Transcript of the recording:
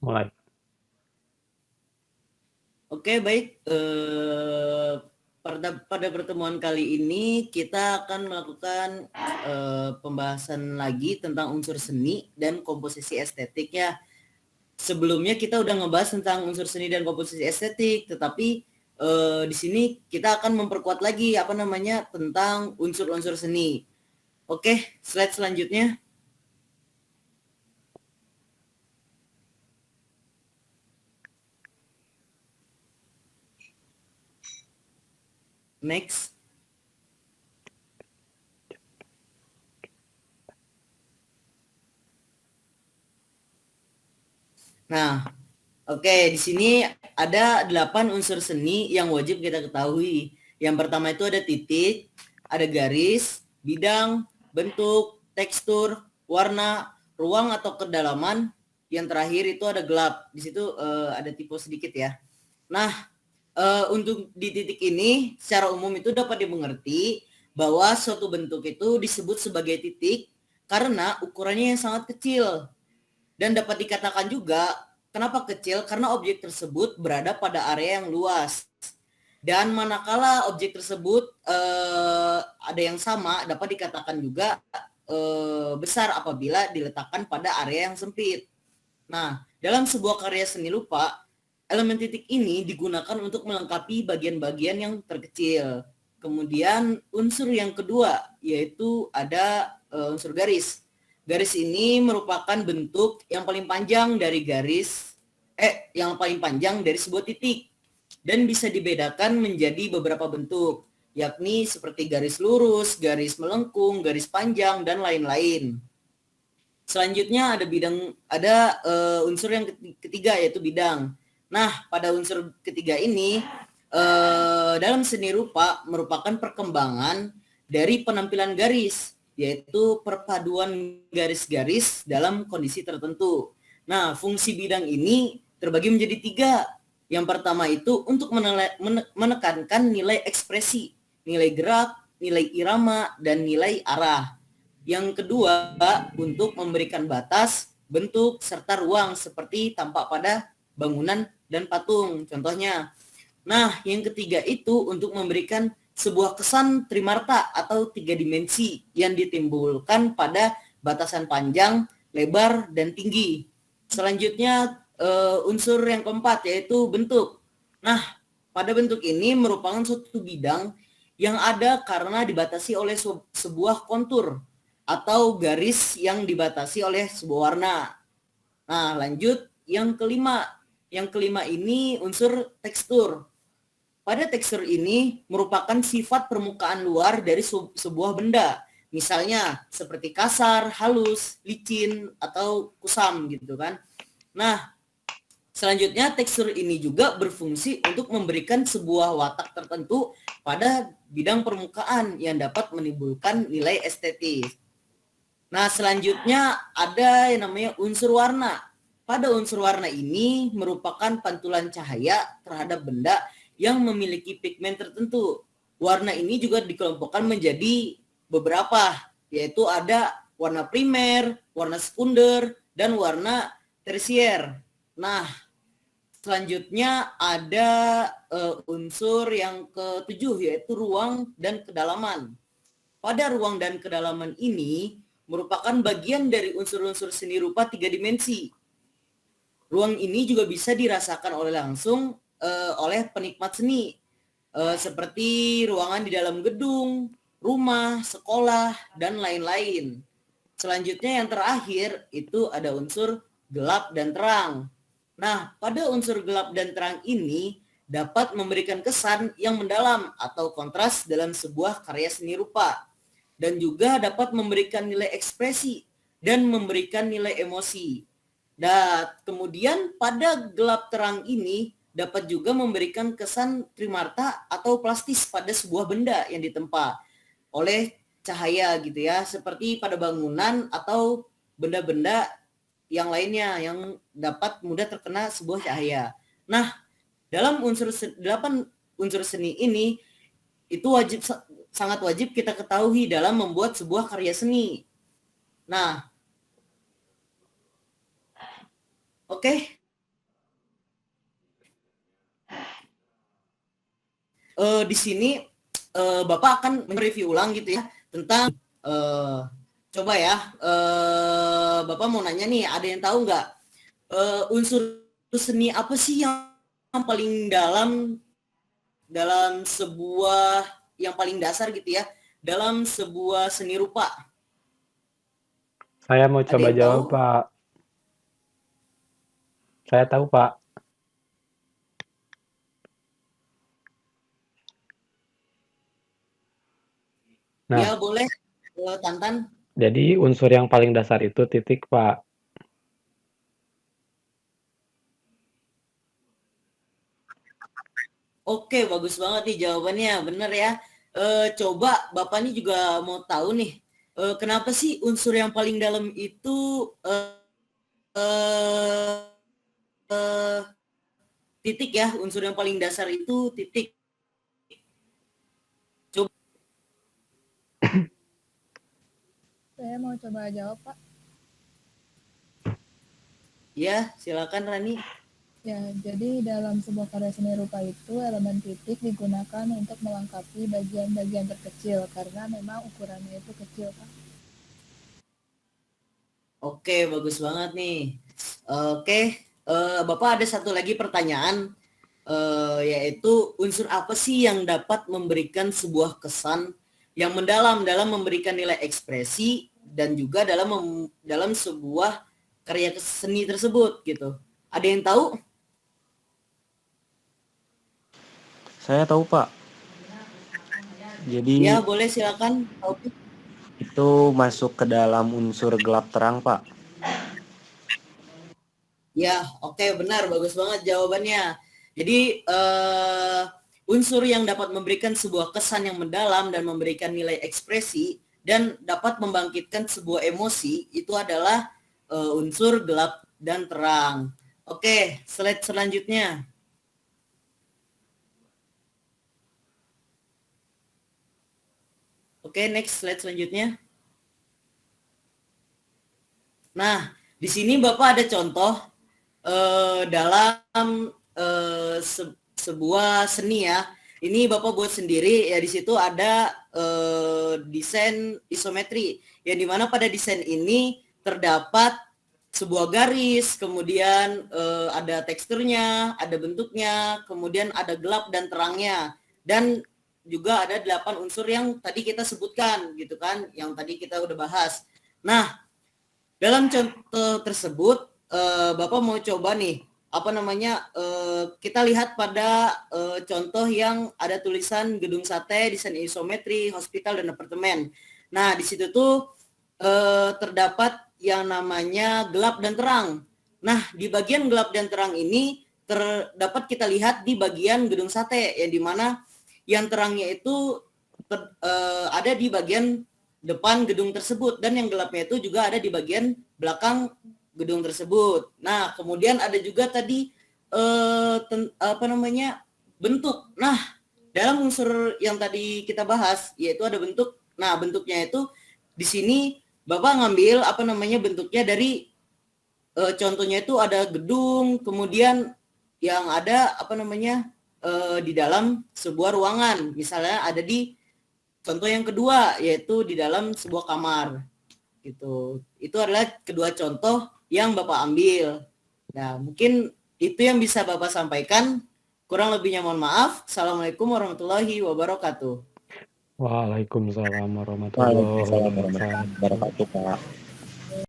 mulai. Oke, baik. Pada pertemuan kali ini kita akan melakukan pembahasan lagi tentang unsur seni dan komposisi estetik ya. Sebelumnya kita udah ngebahas tentang unsur seni dan komposisi estetik, tetapi di sini kita akan memperkuat lagi tentang unsur-unsur seni. Oke, slide selanjutnya. Next. Nah, oke, di sini ada 8 unsur seni yang wajib kita ketahui. Yang pertama itu ada titik, ada garis, bidang, bentuk, tekstur, warna, ruang atau kedalaman. Yang terakhir itu ada gelap. Di situ ada tipe sedikit ya. Nah, untuk di titik ini secara umum itu dapat dimengerti bahwa suatu bentuk itu disebut sebagai titik karena ukurannya yang sangat kecil. Dan dapat dikatakan juga kenapa kecil, karena objek tersebut berada pada area yang luas. Dan manakala objek tersebut ada yang sama, dapat dikatakan juga besar apabila diletakkan pada area yang sempit. Nah, dalam sebuah karya seni rupa, elemen titik ini digunakan untuk melengkapi bagian-bagian yang terkecil. Kemudian unsur yang kedua yaitu ada unsur garis. Garis ini merupakan bentuk yang paling panjang dari sebuah titik dan bisa dibedakan menjadi beberapa bentuk, yakni seperti garis lurus, garis melengkung, garis panjang dan lain-lain. Selanjutnya ada unsur yang ketiga yaitu bidang. Nah, pada unsur ketiga ini dalam seni rupa merupakan perkembangan dari penampilan garis, yaitu perpaduan garis-garis dalam kondisi tertentu. Nah, fungsi bidang ini terbagi menjadi 3. Yang pertama itu untuk menekankan nilai ekspresi, nilai gerak, nilai irama, dan nilai arah. Yang kedua, untuk memberikan batas, bentuk, serta ruang seperti tampak pada bangunan dan patung, contohnya. Nah, yang ketiga itu untuk memberikan sebuah kesan trimarta atau 3 dimensi yang ditimbulkan pada batasan panjang, lebar, dan tinggi. Selanjutnya unsur yang keempat yaitu bentuk. Nah, pada bentuk ini merupakan suatu bidang yang ada karena dibatasi oleh sebuah kontur atau garis yang dibatasi oleh sebuah warna. Nah, lanjut yang kelima. Yang kelima ini unsur tekstur. Pada tekstur ini merupakan sifat permukaan luar dari sebuah benda. Misalnya seperti kasar, halus, licin, atau kusam gitu kan. Nah, selanjutnya tekstur ini juga berfungsi untuk memberikan sebuah watak tertentu pada bidang permukaan yang dapat menimbulkan nilai estetis. Nah, selanjutnya ada yang namanya unsur warna. Pada unsur warna ini merupakan pantulan cahaya terhadap benda yang memiliki pigmen tertentu. Warna ini juga dikelompokkan menjadi beberapa, yaitu ada warna primer, warna sekunder, dan warna tersier. Nah, selanjutnya ada unsur yang ketujuh, yaitu ruang dan kedalaman. Pada ruang dan kedalaman ini merupakan bagian dari unsur-unsur seni rupa 3 dimensi. Ruang ini juga bisa dirasakan langsung oleh penikmat seni, seperti ruangan di dalam gedung, rumah, sekolah, dan lain-lain. Selanjutnya yang terakhir itu ada unsur gelap dan terang. Nah, pada unsur gelap dan terang ini dapat memberikan kesan yang mendalam atau kontras dalam sebuah karya seni rupa, dan juga dapat memberikan nilai ekspresi dan memberikan nilai emosi. Dan kemudian pada gelap terang ini dapat juga memberikan kesan trimarta atau plastis pada sebuah benda yang ditempa oleh cahaya gitu ya, seperti pada bangunan atau benda-benda yang lainnya yang dapat mudah terkena sebuah cahaya. Nah, dalam 8 unsur seni ini itu sangat wajib kita ketahui dalam membuat sebuah karya seni. Nah, oke. di sini Bapak akan mereview ulang gitu ya tentang coba ya, Bapak mau nanya nih, ada yang tahu nggak unsur seni apa sih yang paling dalam sebuah yang paling dasar gitu ya dalam sebuah seni rupa? Saya mau Ada coba yang tahu? jawab, Pak. Saya tahu, Pak. Ya Nah, boleh, Tantan. jadi unsur yang paling dasar itu titik, Pak. Oke, bagus banget nih jawabannya, bener ya. Coba Bapak nih juga mau tahu nih, kenapa sih unsur yang paling dalam itu eh, eh, titik ya, unsur yang paling dasar itu titik. Coba Saya mau coba jawab, Pak. ya, silakan Rani. Ya, jadi dalam sebuah karya seni rupa itu elemen titik digunakan untuk melengkapi bagian-bagian terkecil karena memang ukurannya itu kecil, Pak. Oke, bagus banget nih. Oke, Bapak ada satu lagi pertanyaan, yaitu unsur apa sih yang dapat memberikan sebuah kesan yang mendalam dalam memberikan nilai ekspresi dan juga dalam sebuah karya seni tersebut gitu. Ada yang tahu? Saya tahu, Pak. Jadi Ya, boleh silakan. Taufik. itu masuk ke dalam unsur gelap terang, Pak. Ya, oke, benar, bagus banget jawabannya. Jadi unsur yang dapat memberikan sebuah kesan yang mendalam dan memberikan nilai ekspresi dan dapat membangkitkan sebuah emosi itu adalah unsur gelap dan terang. Oke, slide selanjutnya. Oke, next slide selanjutnya. Nah, di sini Bapak ada contoh dalam sebuah seni ya. Ini Bapak buat sendiri ya, di situ ada desain isometri yang dimana pada desain ini terdapat sebuah garis, kemudian ada teksturnya, ada bentuknya, kemudian ada gelap dan terangnya, dan juga ada 8 unsur yang tadi kita sebutkan gitu kan, yang tadi kita udah bahas. Nah, dalam contoh tersebut, Bapak mau coba nih, apa namanya, kita lihat pada contoh yang ada tulisan gedung sate, desain isometri, hospital, dan apartemen. Nah, di situ tuh terdapat yang namanya gelap dan terang. Nah, di bagian gelap dan terang ini terdapat kita lihat di bagian gedung sate, yang dimana yang terangnya itu ada di bagian depan gedung tersebut dan yang gelapnya itu juga ada di bagian belakang gedung tersebut. Nah, kemudian ada juga tadi apa namanya, bentuk. Nah, dalam unsur yang tadi kita bahas yaitu ada bentuk. Nah, bentuknya itu di sini Bapak ngambil apa namanya bentuknya dari contohnya itu ada gedung, kemudian yang ada apa namanya di dalam sebuah ruangan. Misalnya ada di contoh yang kedua yaitu di dalam sebuah kamar gitu. Itu adalah kedua contoh yang Bapak ambil. Nah, mungkin itu yang bisa Bapak sampaikan. Kurang lebihnya mohon maaf. Assalamualaikum warahmatullahi wabarakatuh. Waalaikumsalam warahmatullahi Waalaikumsalam warahmatullahi wabarakatuh. wabarakatuh, Pak.